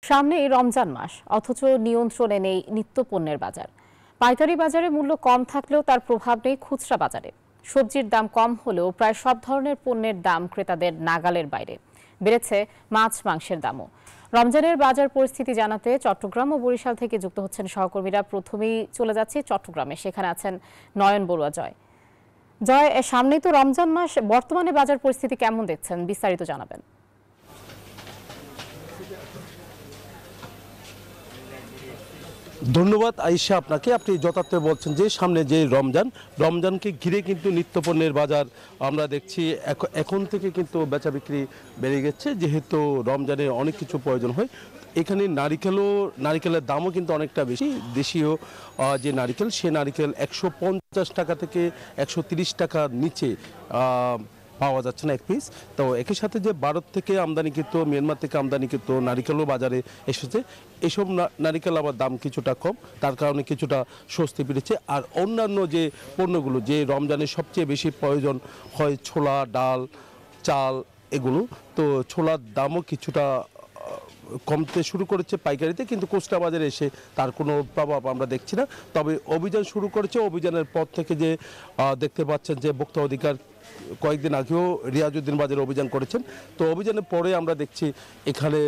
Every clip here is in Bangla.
সামনেই রমজান মাস, অথচ নিয়ন্ত্রণে নেই নিত্যপণ্যের বাজার। পাইকারি বাজারে মূল্য কম থাকলেও তার প্রভাব নেই খুচরা বাজারে। সবজির দাম কম হলেও প্রায় সব ধরনের পণ্যের দাম ক্রেতাদের নাগালের বাইরে। বেড়েছে মাছ মাংসের দামও। রমজানের বাজার পরিস্থিতি জানাতে চট্টগ্রাম ও বরিশাল থেকে যুক্ত হচ্ছেন সহকর্মীরা। প্রথমেই চলে যাচ্ছে চট্টগ্রামে, সেখানে আছেন নয়ন বড়ুয়া। জয়, সামনেই তো রমজান মাস, বর্তমানে বাজার পরিস্থিতি কেমন দেখছেন, বিস্তারিত জানাবেন। ধন্যবাদ আয়েশা আপনাকে। আপনি যথার্থ বলছেন যে সামনে যে রমজানকে ঘিরে কিন্তু নিত্যপণ্যের বাজার আমরা দেখছি এখন থেকে কিন্তু বেচা বিক্রি বেড়ে গেছে, যেহেতু রমজানে অনেক কিছু প্রয়োজন হয়। এখানে নারিকেলের দামও কিন্তু অনেকটা বেশি। দেশীয় যে নারিকেল, সে নারিকেল 150 টাকা থেকে 130 টাকার নিচে পাওয়া যাচ্ছে না এক পিস। তো একই সাথে যে ভারত থেকে আমদানিকৃত, মিয়ানমার থেকে আমদানিকৃত নারিকেলও বাজারে এসেছে। এসব নারিকেল আবার দাম কিছুটা কম, তার কারণে কিছুটা স্বস্তি পেয়েছে। আর অন্যান্য যে পণ্যগুলো, যে রমজানের সবচেয়ে বেশি প্রয়োজন হয়, ছোলা, ডাল, চাল, এগুলো, তো ছোলার দামও কিছুটা কমতে শুরু করেছে পাইকারিতে, কিন্তু খুচরা বাজারে এসে তার কোনো প্রভাব আমরা দেখছি না। তবে অভিযান শুরু করেছে। অভিযানের পর থেকে যে দেখতে পাচ্ছেন যে ভোক্তা অধিকার কয়েকদিন আগেও রিয়াজউদ্দিন বাজারে অভিযান করেছেন। তো অভিযানের পরে আমরা দেখছি এখানে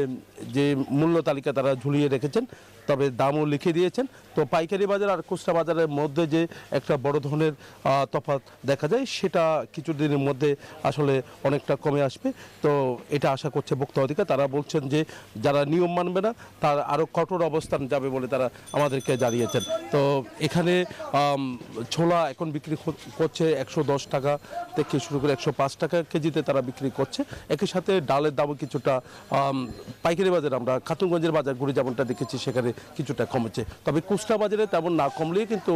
যে মূল্য তালিকা তারা ঝুলিয়ে রেখেছেন, তবে দামও লিখে দিয়েছেন। তো পাইকারি বাজার আর খুচরা বাজারের মধ্যে যে একটা বড় ধরনের তফাৎ দেখা যায়, সেটা কিছুদিনের মধ্যে আসলে অনেকটা কমে আসবে। তো এটা আশা করছে ভোক্তা অধিকার। তারা বলছেন যে যারা নিয়ম মানবে না তার আরও কঠোর অবস্থান যাবে বলে তারা আমাদেরকে জানিয়েছেন। তো এখানে ছোলা এখন বিক্রি করছে 110 টাকা থেকে শুরু করে 105 টাকা কেজিতে তারা বিক্রি করছে। একই সাথে ডালের দামও কিছুটা পাইকারি বাজারে, আমরা খাতুনগঞ্জের বাজার ঘুরে যেমনটা দেখেছি, সেখানে কিছুটা কমেছে। তবে খুচরা বাজারে তেমন না কমলেই কিন্তু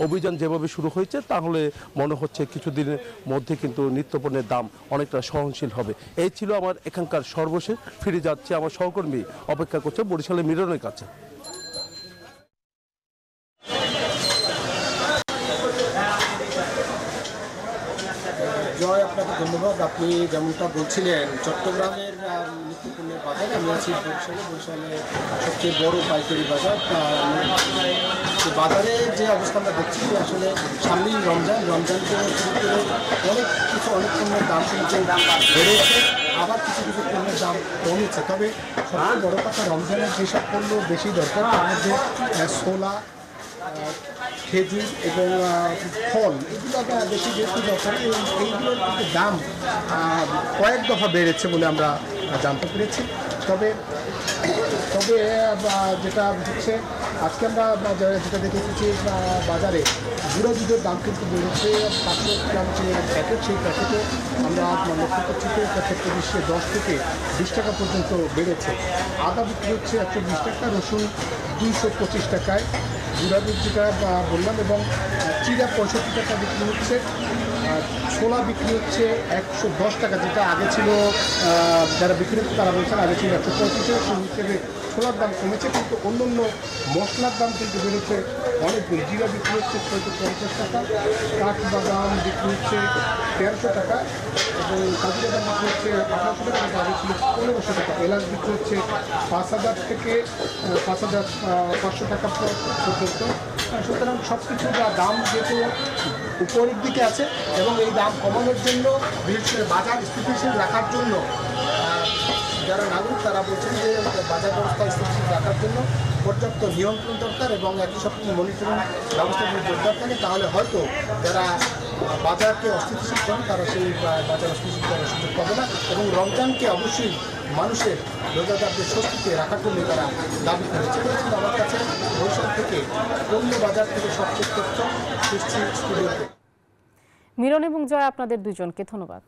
অভিযান যেভাবে শুরু হয়েছে, তাহলে মনে হচ্ছে কিছুদিনের মধ্যে কিন্তু নিত্যপণ্যের দাম অনেকটা সহনশীল হবে। এই ছিল আমার এখানকার সর্বশেষ। ফিরে যাচ্ছে, আমার সহকর্মী অপেক্ষা করছে বরিশালের মিলনের কাছে। জয়, আপনাকে ধন্যবাদ। আপনি যেমনটা বলছিলেন, চট্টগ্রামের নিত্যপণ্যের বাজারে আমি আছি। বরিশালে সবচেয়ে বড় পাইকারি বাজার। বাজারে যে অবস্থা আমরা দেখছি, আসলে সামনেই রমজানকে শুরু করে অনেক পণ্যের দাম কিন্তু বেড়েছে, আবার কিছু পণ্যের দাম কমেছে। তবে সবচেয়ে বড় কথা, রমজানের যেসব পণ্য বেশি দরকার, তার মধ্যে ছোলা, খেজুর এবং ফল, এগুলো বেশি যেহেতু দরকার, এইগুলোর কিন্তু দাম কয়েক দফা বেড়েছে বলে আমরা জানতে পেরেছি। তবে যেটা হচ্ছে, আজকে আমরা যেটা দেখেছি বাজারে গুঁড়ো দুধের দাম কিন্তু বেড়েছে। 500 গ্রাম যে প্যাকেট, সেই প্যাকেটে আমরা লক্ষ্য করছি যে 10 থেকে 20 টাকা পর্যন্ত বেড়েছে। আদা বিক্রি হচ্ছে 120 টাকা, রসুন 225 টাকায়, গুঁড়া দুধ যেটা বললাম, এবং চিড়া 65 টাকা বিক্রি হচ্ছে। ছোলা বিক্রি হচ্ছে 110 টাকা, যেটা আগে ছিল, যারা বিক্রি হচ্ছে তারা বলছেন আগে ছিল 135 টাকা। সেই হিসেবে ছোলার দাম কমেছে, কিন্তু অন্য মশলার দাম কিন্তু বেড়েছে অনেক বেশি। জিরা বিক্রি হচ্ছে 650 টাকা, কাঠবাদাম বিক্রি হচ্ছে 1300 টাকা, এবং কাজু বাদাম বিক্রি হচ্ছে 1800 টাকা, আগে ছিল 1500 টাকা। এলাচ বিক্রি হচ্ছে 5000 থেকে 5500 টাকা পর্যন্ত। সুতরাং সব কিছু দাম যেহেতু উপরের দিকে আছে, এবং এই দাম কমানোর জন্য, বিশেষ করে বাজার স্থিতিশীল রাখার জন্য যারা নাগরিক তারা বলছেন যে বাজার ব্যবস্থা স্থিতিশীল রাখার জন্য পর্যাপ্ত নিয়ন্ত্রণ দরকার, এবং একই সাথে মনিটরিং ব্যবস্থা যদি জোরদার থাকে, তাহলে হয়তো যারা বাজারকে অস্থিতিশীল করেন তারা সেই বাজার অস্থিতিশীল করার সুযোগ পাবে না। এবং রমজানকে অবশ্যই মানুষের রোজাদারদের স্বস্তিতে রাখার জন্য তারা দাবি করেছে। আমার কাছে বরিশাল থেকে অন্য বাজার থেকে সবচেয়ে তথ্য সৃষ্টি স্টুডিওতে। মিলন এবং জয়, আপনাদের দুজনকে ধন্যবাদ।